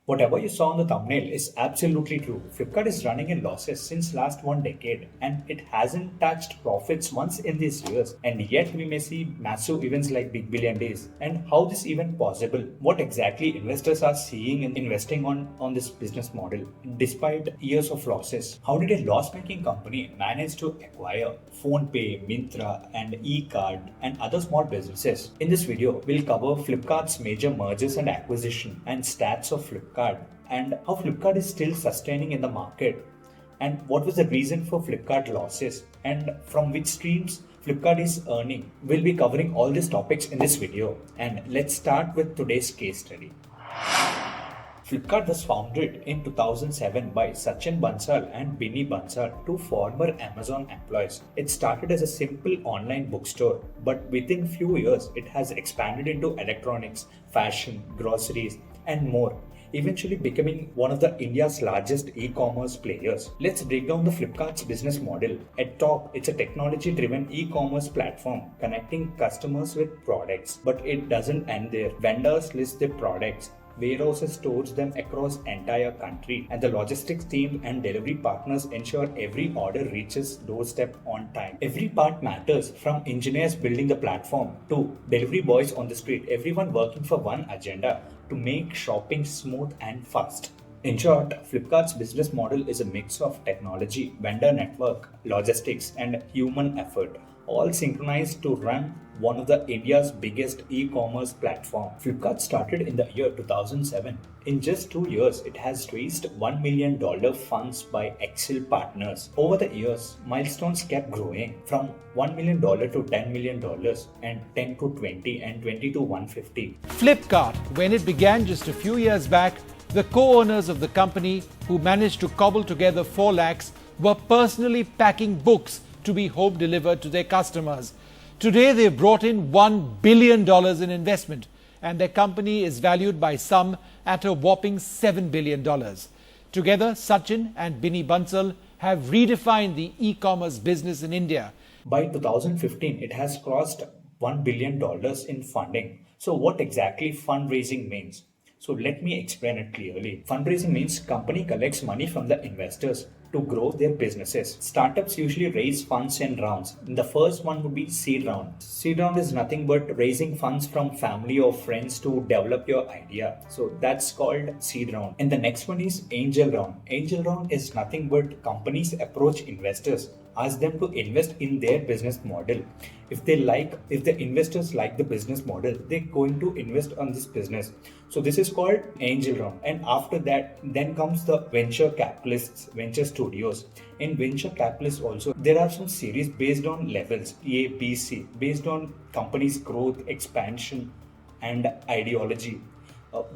Whatever you saw on the thumbnail is absolutely true. Flipkart is running in losses since last 1 decade and it hasn't touched profits once in these years. And yet we may see massive events like Big Billion Days. And how this even possible? What exactly investors are seeing in investing on this business model despite years of losses? How did a loss-making company manage to acquire PhonePe, Mintra, and e-card and other small businesses? In this video, we'll cover Flipkart's major mergers and acquisition and stats of Flipkart and how Flipkart is still sustaining in the market and what was the reason for Flipkart losses and from which streams Flipkart is earning. We'll be covering all these topics in this video and let's start with today's case study. Flipkart was founded in 2007 by Sachin Bansal and Binny Bansal, two former Amazon employees. It started as a simple online bookstore, but within few years it has expanded into electronics, fashion, groceries, and more, eventually becoming one of the India's largest e-commerce players. Let's break down the Flipkart's business model. At top, it's a technology-driven e-commerce platform connecting customers with products, but it doesn't end there. Vendors list their products, warehouses stores them across entire country, and the logistics team and delivery partners ensure every order reaches doorstep on time. Every part matters, from engineers building the platform to delivery boys on the street, everyone working for one agenda to make shopping smooth and fast. In short, Flipkart's business model is a mix of technology, vendor network, logistics, and human effort, all synchronized to run one of the India's biggest e-commerce platform. Flipkart started in the year 2007. In just 2 years, it has raised $1 million funds by Excel partners. Over the years, milestones kept growing from $1 million to $10 million and 10 to 20 and 20 to 150. Flipkart, when it began just a few years back, the co-owners of the company, who managed to cobble together 4 lakhs, were personally packing books to be home delivered to their customers. Today, they've brought in $1 billion in investment, and their company is valued by some at a whopping $7 billion. Together, Sachin and Binny Bansal have redefined the e-commerce business in India. By 2015, it has crossed $1 billion in funding. So what exactly fundraising means? So let me explain it clearly. Fundraising means company collects money from the investors to grow their businesses. Startups usually raise funds in rounds. The first one would be seed round. Seed round is nothing but raising funds from family or friends to develop your idea. So that's called seed round. And the next one is angel round. Angel round is nothing but companies approach investors, ask them to invest in their business model. If the investors like the business model, they're going to invest on this business. So this is called angel round. And after that, then comes the venture capitalists, venture studios. In venture capitalists also, there are some series based on levels A, B, C, based on company's growth, expansion, and ideology.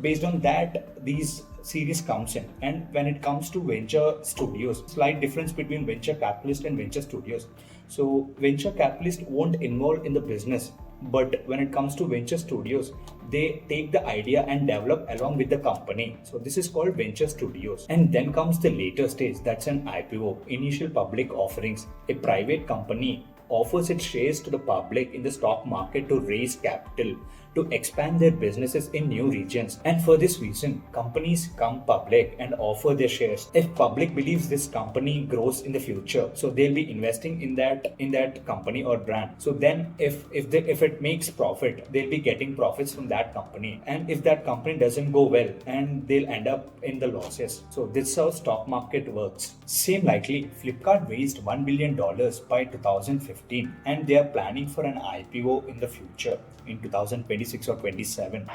Based on that, these series comes in. And when it comes to venture studios, slight difference between venture capitalist and venture studios. So venture capitalists won't involve in the business, but when it comes to venture studios, they take the idea and develop along with the company. So this is called venture studios. And then comes the later stage, that's an IPO, initial public offerings. A private company offers its shares to the public in the stock market to raise capital, to expand their businesses in new regions. And for this reason, companies come public and offer their shares. If public believes this company grows in the future, so they'll be investing in that company or brand. So then if it makes profit, they'll be getting profits from that company. And if that company doesn't go well, and they'll end up in the losses. So this is how stock market works. Same likely, Flipkart raised $1 billion by 2015 and they are planning for an IPO in the future in 2026 or 27.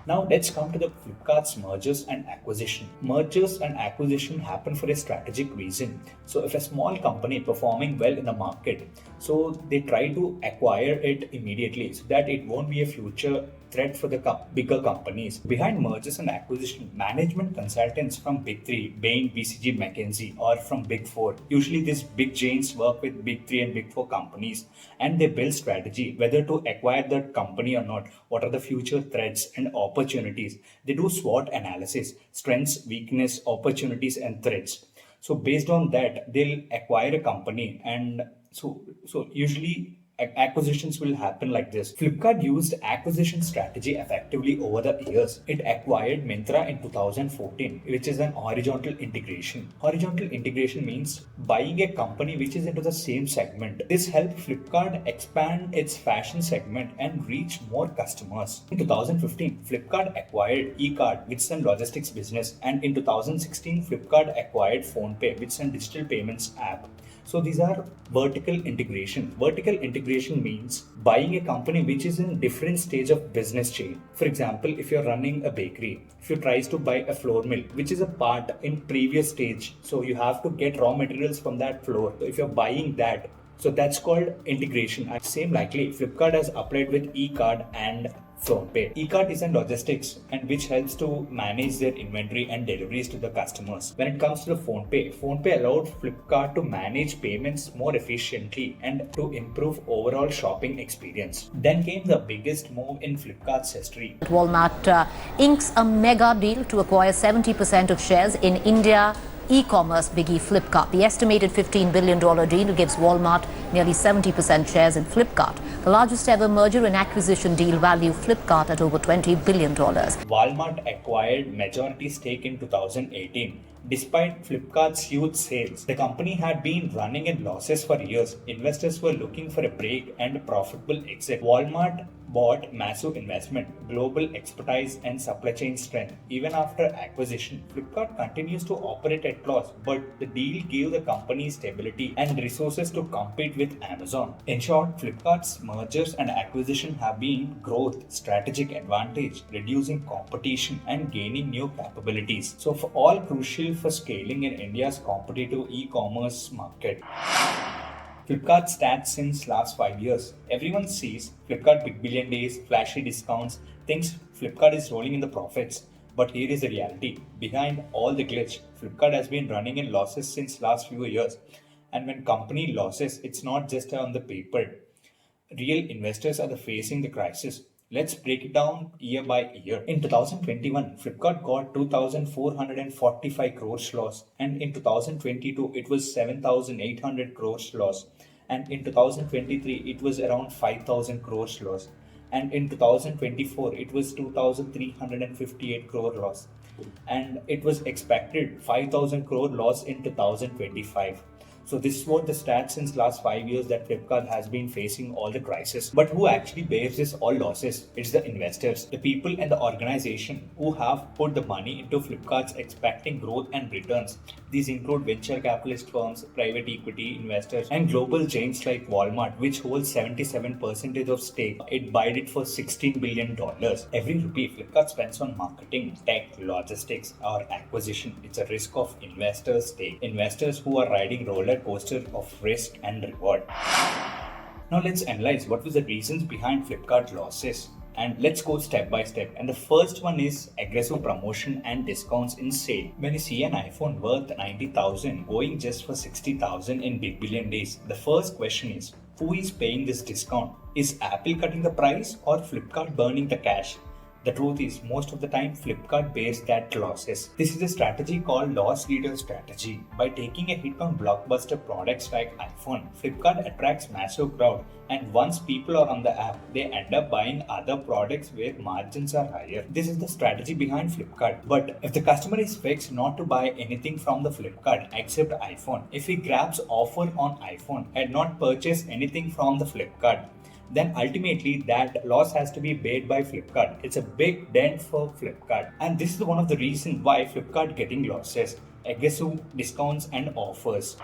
Now let's come to the Flipkart's mergers and acquisition. Mergers and acquisition happen for a strategic reason. So if a small company performing well in the market, so they try to acquire it immediately so that it won't be a future threat for the bigger companies. Behind mergers and acquisition, management consultants from Big 3, Bain, BCG, McKinsey, or from Big 4. Usually these big chains work with Big 3 and Big 4 companies and they build strategy, whether to acquire that company or not, what are the future threats and opportunities. They do SWOT analysis, strengths, weakness, opportunities, and threats. So based on that, they'll acquire a company and so usually acquisitions will happen like this. Flipkart used acquisition strategy effectively over the years. It acquired Myntra in 2014, which is an horizontal integration. Horizontal integration means buying a company which is into the same segment. This helped Flipkart expand its fashion segment and reach more customers. In 2015, Flipkart acquired eCard, which is a logistics business, and in 2016, Flipkart acquired PhonePe, which is a digital payments app. So these are vertical integration. Vertical integration means buying a company which is in different stage of business chain. For example, if you're running a bakery, if you tries to buy a flour mill, which is a part in previous stage, so you have to get raw materials from that flour. So if you're buying that, so that's called integration. And same likely, Flipkart has applied with eCard and PhonePe. eCart is in logistics and which helps to manage their inventory and deliveries to the customers. When it comes to the PhonePe allowed Flipkart to manage payments more efficiently and to improve overall shopping experience. Then came the biggest move in Flipkart's history. Walmart inks a mega deal to acquire 70% of shares in India e-commerce biggie Flipkart. The estimated $15 billion deal gives Walmart nearly 70% shares in Flipkart. The largest ever merger and acquisition deal value Flipkart at over $20 billion. Walmart acquired majority stake in 2018. Despite Flipkart's huge sales, the company had been running in losses for years. Investors were looking for a break and a profitable exit. Walmart bought massive investment, global expertise, and supply chain strength. Even after acquisition, Flipkart continues to operate at loss, but the deal gave the company stability and resources to compete with Amazon. In short, Flipkart's mergers and acquisition have been growth, strategic advantage, reducing competition, and gaining new capabilities. So, for all crucial for scaling in India's competitive e-commerce market. Flipkart stats since last 5 years. Everyone sees Flipkart Big Billion Days, flashy discounts, thinks Flipkart is rolling in the profits. But here is the reality. Behind all the glitch, Flipkart has been running in losses since last few years. And when company losses, it's not just on the paper. Real investors are facing the crisis. Let's break it down year by year. In 2021, Flipkart got 2,445 crores loss, and in 2022, it was 7,800 crores loss, and in 2023, it was around 5,000 crores loss, and in 2024, it was 2,358 crore loss, and it was expected 5,000 crore loss in 2025. So this is what the stats since last 5 years that Flipkart has been facing all the crisis. But who actually bears this all losses? It's the investors, the people and the organization who have put the money into Flipkart's expecting growth and returns. These include venture capitalist firms, private equity investors, and global giants like Walmart, which holds 77% of stake. It bought it for $16 billion. Every rupee Flipkart spends on marketing, tech, logistics, or acquisition, it's a risk of investors' stake. Investors who are riding roller coaster of risk and reward. Now let's analyze what was the reasons behind Flipkart losses, and let's go step by step. And the first one is aggressive promotion and discounts in sale. When you see an iPhone worth 90,000 going just for 60,000 in Big Billion Days, the first question is, who is paying this discount? Is Apple cutting the price or Flipkart burning the cash? The truth is, most of the time, Flipkart bears that losses. This is a strategy called loss leader strategy. By taking a hit on blockbuster products like iPhone, Flipkart attracts massive crowd, and once people are on the app, they end up buying other products where margins are higher. This is the strategy behind Flipkart. But if the customer is fixed not to buy anything from the Flipkart except iPhone, if he grabs offer on iPhone and not purchase anything from the Flipkart, then ultimately that loss has to be paid by Flipkart. It's a big dent for Flipkart. And this is one of the reasons why Flipkart getting losses, aggressive discounts and offers.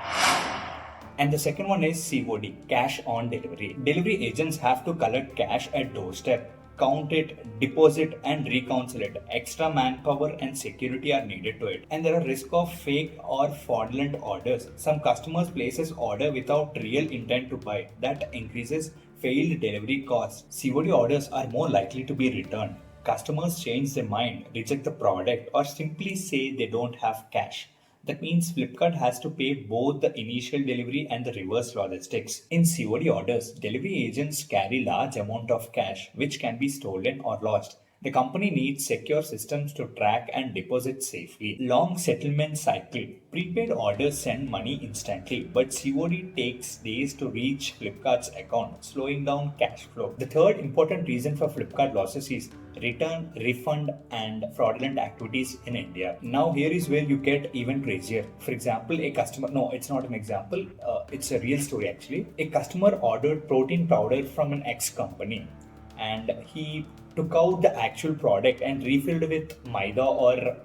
And the second one is COD, cash on delivery. Delivery agents have to collect cash at doorstep, count it, deposit and reconcile it. Extra manpower and security are needed to it. And there are risk of fake or fraudulent orders. Some customers places order without real intent to buy. That increases failed delivery costs. COD orders are more likely to be returned. Customers change their mind, reject the product, or simply say they don't have cash. That means Flipkart has to pay both the initial delivery and the reverse logistics. In COD orders, delivery agents carry large amount of cash which can be stolen or lost. The company needs secure systems to track and deposit safely. Long settlement cycle. Prepaid orders send money instantly, but COD takes days to reach Flipkart's account, slowing down cash flow. The third important reason for Flipkart losses is return, refund, and fraudulent activities in India. Now, here is where you get even crazier. For example, a customer, no, it's not an example, it's a real story actually. A customer ordered protein powder from an ex company and he took out the actual product and refilled with maida or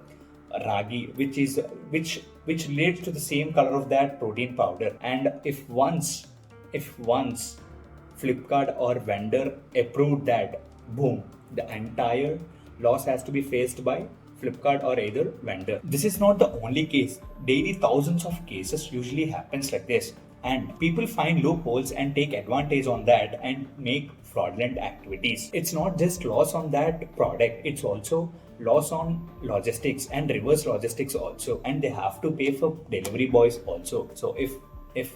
ragi, which leads to the same color of that protein powder. And if once Flipkart or vendor approved that, boom, the entire loss has to be faced by Flipkart or either vendor. This is not the only case. Daily thousands of cases usually happens like this. And people find loopholes and take advantage on that and make fraudulent activities. It's not just loss on that product, it's also loss on logistics and reverse logistics also. And they have to pay for delivery boys also. So if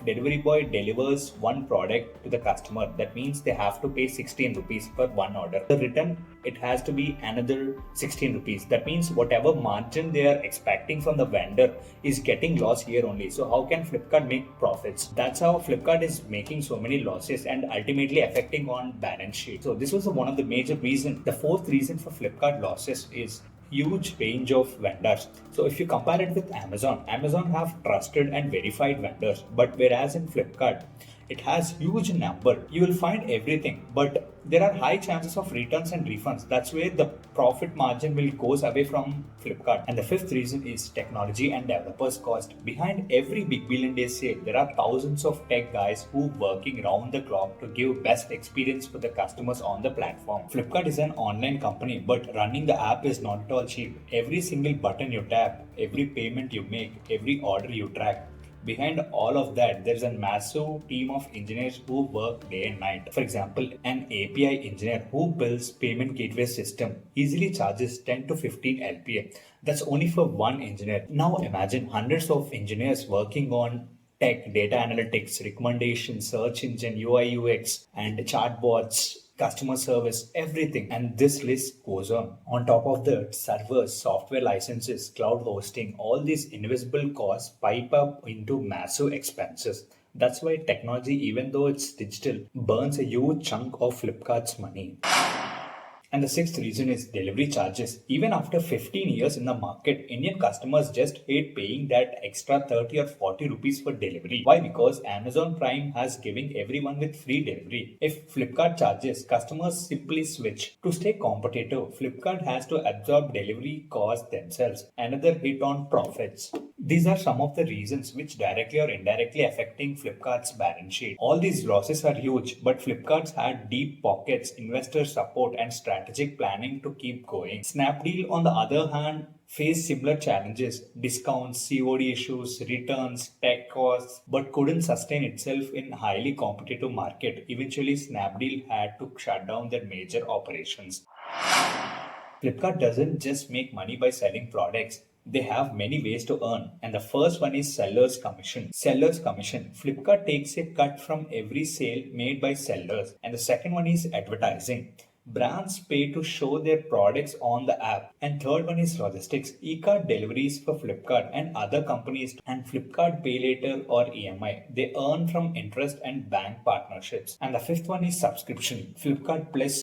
delivery boy delivers one product to the customer, that means they have to pay 16 rupees per one order. The return, it has to be another 16 rupees. That means whatever margin they are expecting from the vendor is getting loss here only. So how can Flipkart make profits? That's how Flipkart is making so many losses and ultimately affecting on balance sheet. So this was one of the major reasons. The fourth reason for Flipkart losses is huge range of vendors. So if you compare it with Amazon have trusted and verified vendors, but whereas in Flipkart, it has huge number. You will find everything, but there are high chances of returns and refunds. That's where the profit margin will goes away from Flipkart. And the fifth reason is technology and developers cost. Behind every big billion day sale, there are thousands of tech guys who working round the clock to give best experience for the customers on the platform. Flipkart is an online company, but running the app is not at all cheap. Every single button you tap, every payment you make, every order you track, behind all of that, there's a massive team of engineers who work day and night. For example, an API engineer who builds payment gateway system easily charges 10 to 15 LPA. That's only for one engineer. Now imagine hundreds of engineers working on tech, data analytics, recommendation, search engine, UI, UX, and chatbots, customer service, everything. And this list goes on. On top of that, servers, software licenses, cloud hosting, all these invisible costs pipe up into massive expenses. That's why technology, even though it's digital, burns a huge chunk of Flipkart's money. And the sixth reason is delivery charges. Even after 15 years in the market, Indian customers just hate paying that extra 30 or 40 rupees for delivery. Why? Because Amazon Prime has giving everyone with free delivery. If Flipkart charges, customers simply switch. To stay competitive, Flipkart has to absorb delivery costs themselves. Another hit on profits. These are some of the reasons which directly or indirectly affecting Flipkart's balance sheet. All these losses are huge, but Flipkart's had deep pockets, investor support, and strategic planning to keep going. Snapdeal, on the other hand, faced similar challenges: discounts, COD issues, returns, tech costs, but couldn't sustain itself in highly competitive market. Eventually, Snapdeal had to shut down their major operations. Flipkart doesn't just make money by selling products. They have many ways to earn, and the first one is seller's commission. Seller's commission. Flipkart takes a cut from every sale made by sellers, and the second one is advertising. Brands pay to show their products on the app. And third one is logistics. E-card deliveries for Flipkart and other companies, and Flipkart Pay Later or EMI. They earn from interest and bank partnerships. And the fifth one is subscription. Flipkart Plus.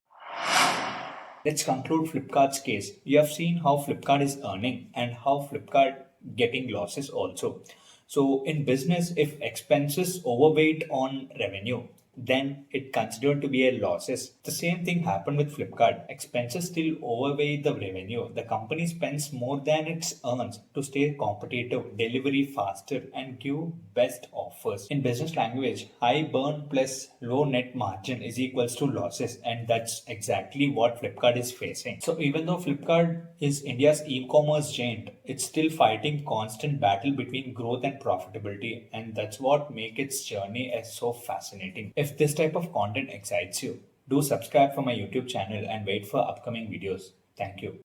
Let's conclude Flipkart's case. You have seen how Flipkart is earning and how Flipkart getting losses also. So in business, if expenses overweight on revenue, then it considered to be a losses. The same thing happened with Flipkart. Expenses still overweigh the revenue. The company spends more than it earns to stay competitive, delivery faster, and give best offers. In business language, high burn plus low net margin is equals to losses, and that's exactly what Flipkart is facing. So even though Flipkart is India's e-commerce giant, it's still fighting constant battle between growth and profitability, and that's what makes its journey as so fascinating. If this type of content excites you, do subscribe for my YouTube channel and wait for upcoming videos. Thank you.